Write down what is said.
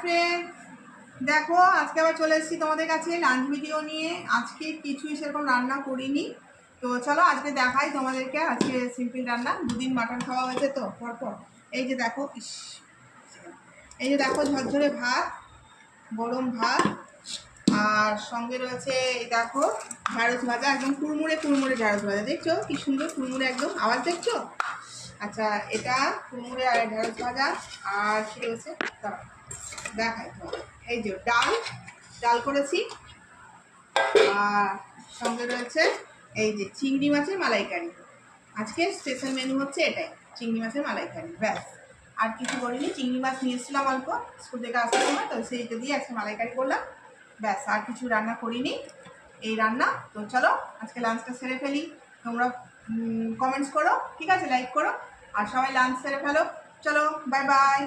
Friend, দেখো আজকে আবার চলে এসেছি তোমাদের কাছে লাঞ্চ ভিডিও নিয়ে। আজকে কিছুই সেরকম রান্না করিনি, তো চলো আজকে দেখাই তোমাদেরকে। আজকে সিম্পল রান্না, দুদিন মাটন খাওয়া হয়েছে তো পরপর। এই যে দেখো, এই যে দেখো ঝরঝরে ভাত, গরম ভাত, আর সঙ্গে রয়েছে এই দেখো ঢ্যাঁড়স ভাজা, একদম কুড়মুড়ে কুড়মুড়ে ঢ্যাঁড়স ভাজা। দেখছো কি সুন্দর কুড়মুড়ে, একদম আওয়াজ দেখছো? আচ্ছা, এটা কুড়মুড়ে আর ঢ্যাঁড়স ভাজা। আর কি রয়েছে দেখাই তো, এই যে ডাল ডাল করেছি, আর সঙ্গে রয়েছে এই যে চিংড়ি মাছের মালাইকারি। আজকে স্পেশাল মেনু হচ্ছে এটাই, চিংড়ি মাছের মালাইকারি, ব্যাস। আর কিছু করিনি, চিংড়ি মাছ নিয়ে এসেছিলাম অল্প স্কুল থেকে আসার সময়, তো সেইটা দিয়ে আজকে মালাইকারি করলাম, ব্যাস। আর কিছু রান্না করিনি, এই রান্না। তো চলো আজকে লাঞ্চটা সেরে ফেলি। তোমরা কমেন্টস করো, ঠিক আছে, লাইক করো, আর সবাই লাঞ্চ সেরে ফেলো। চলো, বাই বাই।